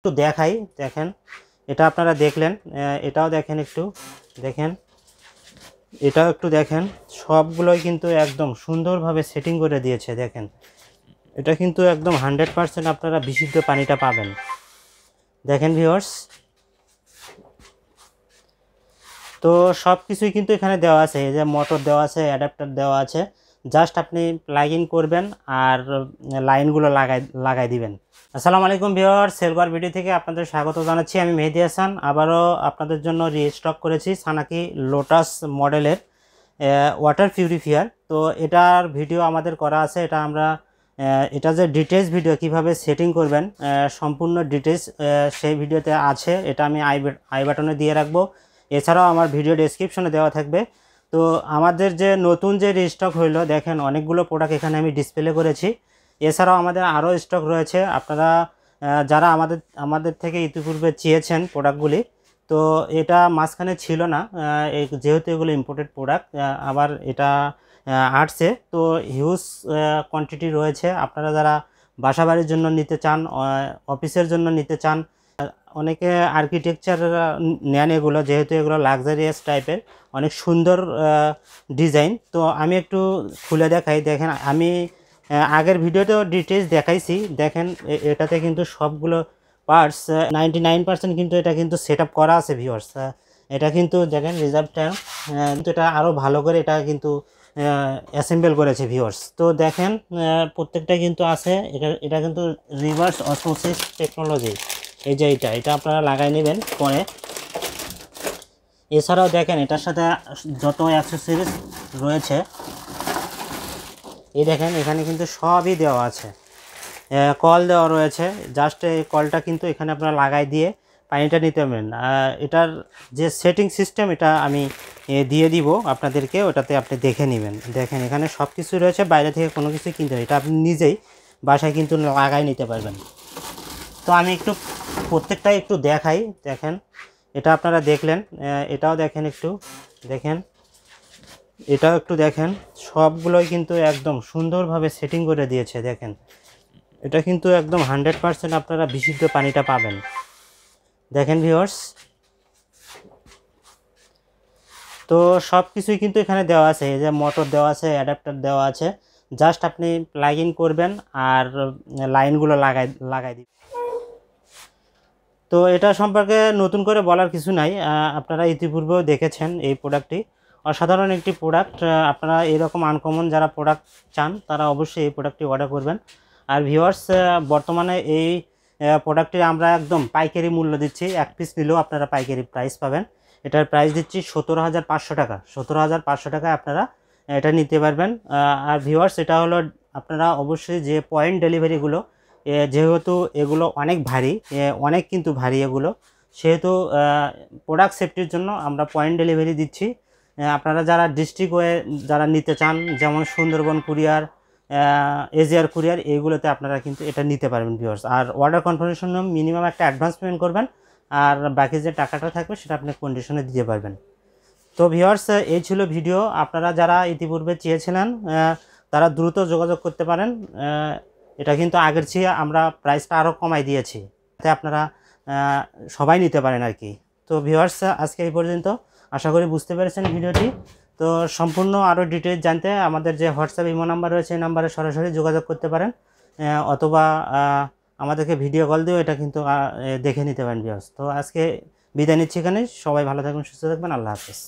একটু দেখাই, দেখেন এটা আপনারা দেখলেন, এটাও দেখেন, একটু দেখেন, এটাও একটু দেখেন। সবগুলোই কিন্তু একদম সুন্দরভাবে সেটিং করে দিয়েছে। দেখেন এটা কিন্তু একদম 100% আপনারা বিশুদ্ধ পানিটা পাবেন। দেখেন ভিউয়ার্স, তো সব কিছুই কিন্তু এখানে দেওয়া আছে। এই যে মোটর দেওয়া আছে, অ্যাডাপ্টার দেওয়া আছে, জাস্ট আপনি প্লাগ ইন করবেন আর লাইনগুলো লাগাই দিবেন। আসসালামু আলাইকুম ভিউয়ার্স, সেলগর ভিডিও থেকে আপনাদের স্বাগত জানাচ্ছি। আমি মেহেদি হাসান আবারও আপনাদের জন্য রিস্টক করেছি সানাকি লোটাস মডেলের ওয়াটার পিউরিফায়ার। তো এটার ভিডিও আমাদের করা আছে, এটা আমরা এটা যে ডিটেলস ভিডিও কিভাবে সেটিং করবেন সম্পূর্ণ ডিটেলস সেই ভিডিওতে আছে। এটা আমি আই বাটনে দিয়ে রাখবো, এছাড়াও আমার ভিডিও ডেসক্রিপশনে দেওয়া থাকবে। তো আমাদের যে নতুন যে রিস্টক হইলো, দেখেন অনেকগুলো প্রোডাক্ট এখানে আমি ডিসপ্লে করেছি। এছাড়াও আমাদের আরও স্টক রয়েছে। আপনারা যারা আমাদের থেকে ইতিপূর্বে চেয়েছেন প্রোডাক্টগুলি, তো এটা মাঝখানে ছিল না, যেহেতু এগুলো ইম্পোর্টেড প্রোডাক্ট, আবার এটা আসছে, তো হিউজ কোয়ান্টিটি রয়েছে। আপনারা যারা বাসা বাড়ির জন্য নিতে চান, অফিসের জন্য নিতে চান, অনেকে আর্কিটেকচার নেন এগুলো, যেহেতু এগুলো লাক্সারিয়াস টাইপের, অনেক সুন্দর ডিজাইন। তো আমি একটু খুলে দেখাই। দেখেন আমি আগের ভিডিওতেও ডিটেলস দেখাইছি। দেখেন এটাতে কিন্তু সবগুলো পার্টস 99% কিন্তু এটা কিন্তু সেট আপ করা আছে ভিউয়ার্স। এটা কিন্তু দেখেন রিজার্ভটা কিন্তু এটা আরও ভালো করে এটা কিন্তু অ্যাসেম্বল করেছে ভিউয়ার্স। তো দেখেন প্রত্যেকটা কিন্তু আছে। এটা কিন্তু রিভার্স অসমোসিস টেকনোলজি। এই যে এটা আপনারা লাগাই নেবেন পরে। এছাড়াও দেখেন এটার সাথে যত অ্যাক্সেসরিজ রয়েছে, এই দেখেন এখানে কিন্তু সবই দেওয়া আছে। কল দেওয়া রয়েছে, জাস্ট এই কলটা কিন্তু এখানে আপনারা লাগাই দিয়ে পানিটা নিতে পারবেন। এটার যে সেটিং সিস্টেম এটা আমি দিয়ে দিব আপনাদেরকে, ওটাতে আপনি দেখে নেবেন। দেখেন এখানে সব কিছু রয়েছে, বাইরে থেকে কোনো কিছু কিনতে হবে, এটা আপনি নিজেই বাসায় কিন্তু লাগাই নিতে পারবেন। তো আমি একটু প্রত্যেকটাই একটু দেখাই। দেখেন এটা আপনারা দেখলেন, এটাও দেখেন, একটু দেখেন, এটাও একটু দেখেন। সবগুলোই কিন্তু একদম সুন্দরভাবে সেটিং করে দিয়েছে। দেখেন এটা কিন্তু একদম 100% আপনারা বিশুদ্ধ পানিটা পাবেন। দেখেন ভিউয়ার্স, তো সব কিছুই কিন্তু এখানে দেওয়া আছে। এই যে মোটর দেওয়া আছে, অ্যাডাপ্টার দেওয়া আছে, জাস্ট আপনি প্লাগ ইন করবেন আর লাইনগুলো লাগাই দিবেন। তো এটা সম্পর্কে নতুন করে বলার কিছু নাই, আপনারা ইতিপূর্বেও দেখেছেন এই প্রোডাক্টটি। অসাধারণ একটি প্রোডাক্ট। আপনারা এরকম আনকমন যারা প্রোডাক্ট চান তারা অবশ্যই এই প্রোডাক্টটি অর্ডার করবেন। আর ভিউয়ার্স, বর্তমানে এই প্রোডাক্টটি আমরা একদম পাইকারি মূল্য দিচ্ছি। এক পিস নিলেও আপনারা পাইকারি প্রাইস পাবেন। এটার প্রাইস দিচ্ছি 17,500 টাকা। 17,500 টাকায় আপনারা এটা নিতে পারবেন। আর ভিউয়ার্স, এটা হলো আপনারা অবশ্যই যে পয়েন্ট ডেলিভারিগুলো, যেহেতু এগুলো অনেক ভারী, অনেক কিন্তু ভারী এগুলো, সেহেতু প্রোডাক্ট সেফটির জন্য আমরা পয়েন্ট ডেলিভারি দিচ্ছি। আপনারা যারা ডিস্ট্রিক্ট ওয়ে যারা নিতে চান, যেমন সুন্দরবন কুরিয়ার, এজিআর কুরিয়ার, এইগুলোতে আপনারা কিন্তু এটা নিতে পারবেন ভিউয়ার্স। আর অর্ডার কনফার্মেশন মিনিমাম একটা অ্যাডভান্স পেমেন্ট করবেন, আর বাকি যে টাকাটা থাকবে সেটা আপনি কন্ডিশনে দিতে পারবেন। তো ভিউয়ার্স, এই ছিল ভিডিও। আপনারা যারা ইতিপূর্বে চেয়েছিলেন তারা দ্রুত যোগাযোগ করতে পারেন। এটা কিন্তু আগের চেয়ে আমরা প্রাইসটা আরও কমাই দিয়েছি, যাতে আপনারা সবাই নিতে পারেন আর কি। তো ভিউয়ার্স, আজকে এই পর্যন্ত। আশা করি বুঝতে পেরেছেন ভিডিওটি। তো সম্পূর্ণ আরও ডিটেলস জানতে আমাদের যে হোয়াটসঅ্যাপ ইমো নাম্বার রয়েছে, এই নাম্বারে সরাসরি যোগাযোগ করতে পারেন, অথবা আমাদেরকে ভিডিও কল দিয়েও এটা কিন্তু দেখে নিতে পারেন ভিউয়ার্স। তো আজকে বিদায় নিচ্ছি এখানে। সবাই ভালো থাকবেন, সুস্থ থাকবেন। আল্লাহ হাফেজ।